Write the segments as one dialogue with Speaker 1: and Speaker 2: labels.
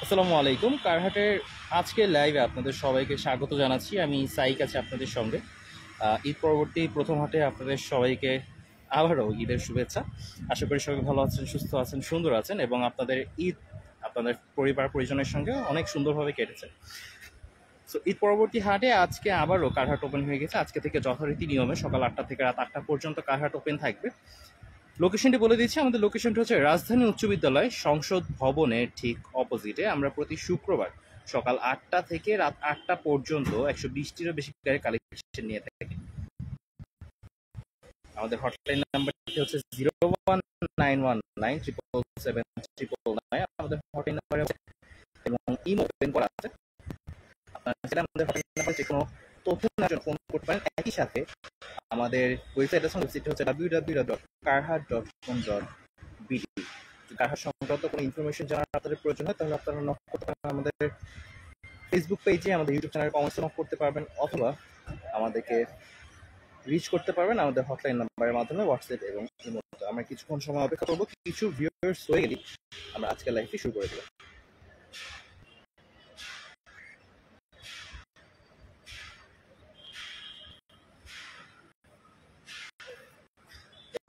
Speaker 1: আসসালামু আলাইকুম। কারহাটের আজকের লাইভে আপনাদের সবাইকে স্বাগত জানাচ্ছি। আমি সাইক আছি আপনাদের সঙ্গে। ঈদ পরবর্তী প্রথম হাটে আপনাদের সবাইকে আবারও ঈদের শুভেচ্ছা। আশা করি সবাই ভালো আছেন, সুস্থ আছেন, সুন্দর আছেন এবং আপনাদের ঈদ আপনাদের পরিবার পরিজনের সঙ্গে অনেক সুন্দরভাবে কেটেছে। সো ঈদ পরবর্তী হাটে আজকে আবারও কারহাট ওপেন হয়ে গেছে। আজকে থেকে যথারীতি নিয়মে সকাল 8টা থেকে রাত 8টা পর্যন্ত কারহাট ওপেন থাকবে। লোকেশনটি বলে দিচ্ছি, আমাদের লোকেশনটি হচ্ছে রাজধানী উচ্চ বিদ্যালয় সংসদ ভবনের ঠিক অপোজিটে। আমরা প্রতি শুক্রবার সকাল 8টা থেকে রাত 8টা পর্যন্ত 120টিরও বেশি গাড়ি কালেকশন নিয়ে থাকি। আমাদের হটলাইন নাম্বারটি হচ্ছে 01919777799। আমাদের হটলাইন নাম্বারে এবং ইমো ওপেন করা আছে। আপনারা চাইলে আমাদের হটলাইন নাম্বারে যে কোনো তথ্য নেওয়ার জন্য ফোন করতে পারেন। একই সাথে আমাদের ওয়েবসাইট আছে, ওয়েবসাইটটি হচ্ছে www.karhat.com.bd। কারহাট সংক্রান্ত কোনো ইনফরমেশন জানার আপনাদের প্রয়োজন হয় তাহলে আপনারা নক করতে পারেন আমাদের ফেসবুক পেজে, আমাদের ইউটিউব চ্যানেলে কমেন্টসে নক করতে পারবেন, অথবা আমাদেরকে রিচ করতে পারবেন আমাদের হটলাইন নাম্বারের মাধ্যমে হোয়াটসঅ্যাপ এবং ইমোতে। আমরা কিছুক্ষণ সময় অপেক্ষা করবো, কিছু ভিউয়ার্স হয়ে গেলে আমরা আজকের লাইভটি শুরু করে দেব।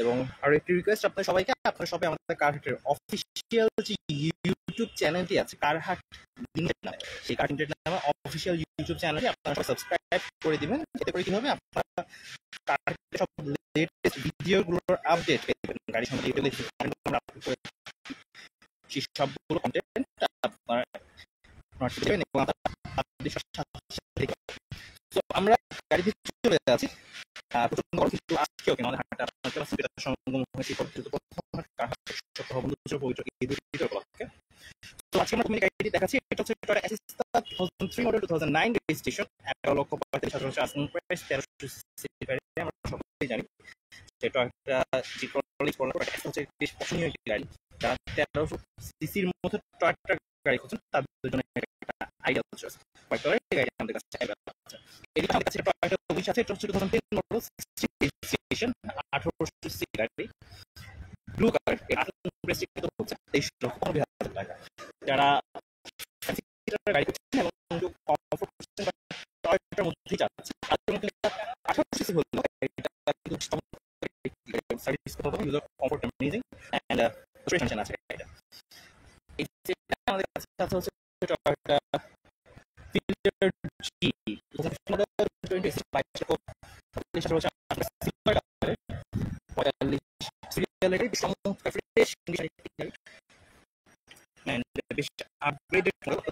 Speaker 1: এবং আরো একটি রিকোয়েস্ট আপনাদের সবাইকে, আপনারা সবাই আমাদের কারহাটের অফিসিয়াল যে ইউটিউব চ্যানেলটি আছে কারহাট লিমিটেড নামে, সেই কারহাট লিমিটেড নামে অফিসিয়াল ইউটিউব চ্যানেলটি আপনারা সবাই সাবস্ক্রাইব করে দিবেন। এতে করে কি হবে, আপনারা কারহাটের সব লেটেস্ট ভিডিওগুলোর আপডেট পেয়ে যাবেন। গাড়ি সম্বন্ধে আমরা আপলোড করে সেই সবগুলো কন্টেন্ট আপনারা পেয়ে যাবেন এবং আপনাদের সাথে। তো আমরা গাড়ি থেকে চলে যাচ্ছি। প্রচন্ড গরম কিন্তু আজকেও কেন আমাদের হাটটা আপনার কাছে সঙ্গম হয়েছে পবিত্র ঈদ উল ফিতর উপলক্ষে। তো আজকে আমরা গাড়িটি দেখাচ্ছি। এটা হচ্ছে টয়োটা অ্যাসিস্টা 2003 model 2009 registration, 11,45,000 asking price, 1300 CC গাড়ি। আমরা সকলেই জানি যে টয়োটা হচ্ছে বেশ পছন্দনীয় একটি গাড়ি। যারা 1300 সিসির মধ্যে টয়োটা গাড়ি খুঁজছেন তাদের জন্য একটা আইডিয়াল চয়েস। হোয়াইট কালারের গাড়ি আমাদের কাছে আছে। এদিকে আমাদের কাছে টয়োটা উইশ আছে। এটা হচ্ছে 2010 মডেল, 60 রেজিস্ট্রেশন, 1800 সিসি গাড়ি, ব্লু কালার। এই আস্কিং প্রাইস কিন্তু হচ্ছে 23,50,000 টাকা। যারা গাড়ি করছেন এবং কমফোর্ট করছেন টয়োটার মধ্যেই যাচ্ছে তাদের জন্য 1800 সিসি হলো এটা কিন্তু সার্ভিস করতে হবে, ইউজার কমফোর্ট অ্যামেজিং এন্ড প্রেশন আছে এটা। এই যেটা আমাদের কাছে হচ্ছে টয়োটা ফিল্টার জি 2025 সিলভার কালারের 45 সিরিয়ালের চমৎকার ফ্রেশ কন্ডিশনের and বেশ আপগ্রেডেড মডেল,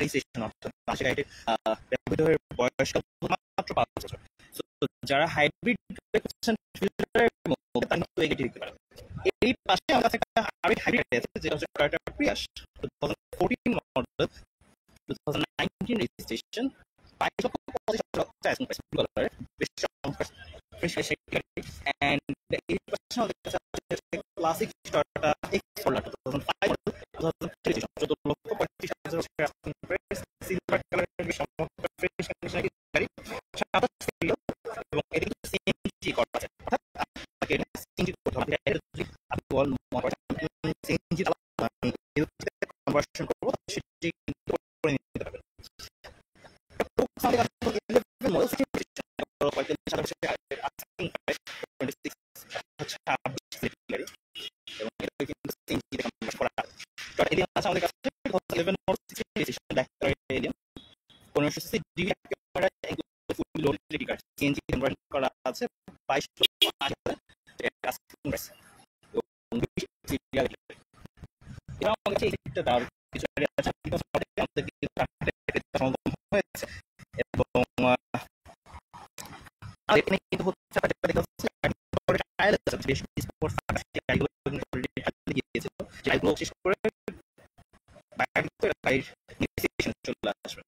Speaker 1: রেজিস্ট্রেশন অপশন আছে গাড়িটির। ব্যবহৃত বয়স মাত্র 5 বছর। তো যারা হাইব্রিড করছেন ফিল্টারের মধ্যে তারা কিন্তু এই গাড়িটি দিতে পারেন। এই পাশে আমার কাছে একটা আরো হাইব্রিড আছে যেটা হচ্ছে Toyota Prius 2014 model, 2019 registration, 22,25,000 price, blue কালারের বেশ চমৎকার ফ্রেশ গাড়ি। এন্ড এই পাশে আমাদের কাছে classic Toyota explorer 2005 model, 14,35,000 silver কালারের চমৎকার ফ্রেশ কন্ডিশনের গাড়ি, 27 সিরিয়াল এবং এদিকে সিএনজি করা আছে। অর্থাৎ আপনাকে সিএনজি করতে হবে। আপনি ওয়াল সিএনজি কনভার্সন করবো সেটি কিন্তু করে নিতে পারবেন। আমাদের কাছে 11 মডেল সিএনজি কনভার্সন করা আছে 22,50,000 এবং আমাদের কিছু আছে হয়েছে এবং এখানে কিন্তু হচ্ছে বেশ স্পোর্টস গাড়িগুলো গিয়েছিল, যেগুলো শেষ করে চলে আসবে।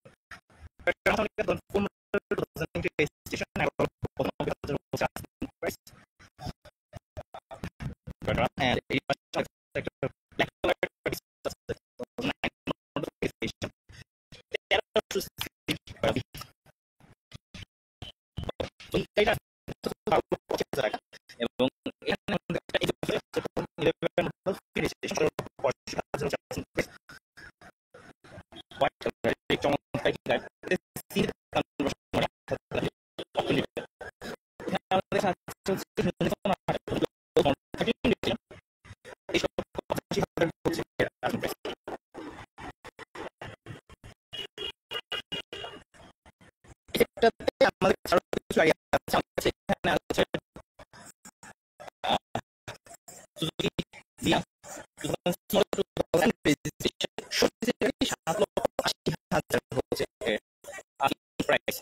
Speaker 1: এবং এটাতে আমাদের আরো কিছু আইডিয়া আছে। আমাদের কাছে এখানে আছে সুজুকি জিয়া 2000 রেজিস্ট্রেশন 7,80,000 হচ্ছে প্রাইস।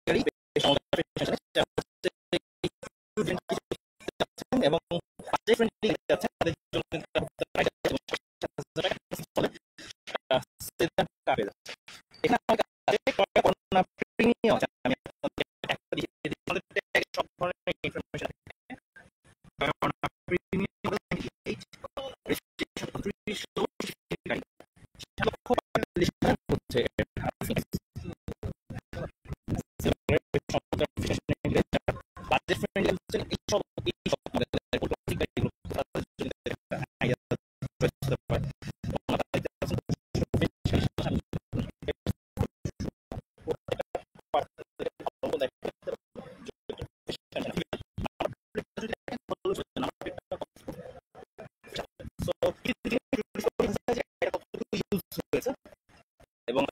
Speaker 1: গাড়ি বেশ চমৎকার এবং বাজেট ফ্রেন্ডলি আছে তাদের জন্য এখানে প্রিমিয়াম আছে। আমি একটা দিয়ে দিচ্ছি আমাদের ট্যাগে সব ধরনের ইনফরমেশন প্রিমিয়াম গাড়ি 7,45,000 হচ্ছে বাজেট ফ্রেন্ডলি হচ্ছে এইসব গাড়িগুলো তাদের জন্য একটা আইডিয়া হতে পারে। এবং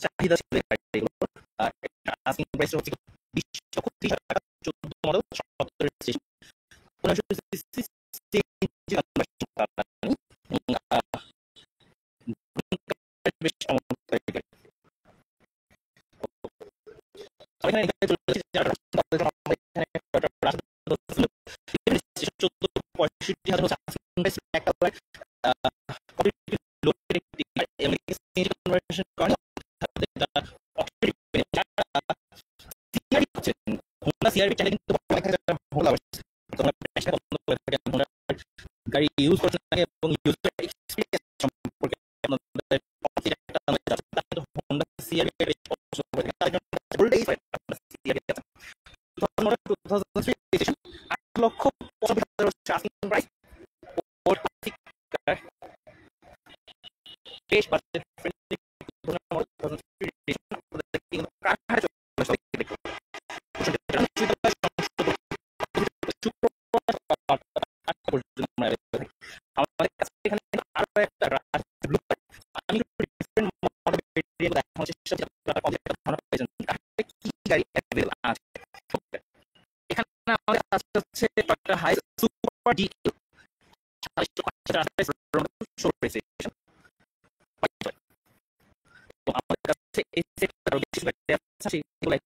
Speaker 1: চাহিদা ছিল asking price হচ্ছে 20,30,000 14 মডেল 77 রেজিস্ট্রেশন 19,65,000 সিআরবি চ্যানেল কিন্তু গাড়ি ইউজ করছেন এবং ইউজার এক্সপেরিয়েন্স সম্পর্কে আপনাদের হোন্ডা সিআরবি আমাদের কাছে এখানে আরো একটা আমি কি গাড়ি অ্যাভেলেবল আছে এখানে আমাদের কাছে হচ্ছে টয়োটা হাই সুপার ডিকিউ 27 আমাদের কাছে এই সেটটা আরো বেশি গাড়ি আছে সেগুলো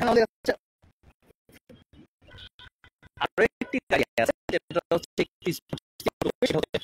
Speaker 1: আমাদের কাছে আরো একটি গাড়ি আছে যেটা হচ্ছে একটি সেটা হচ্ছে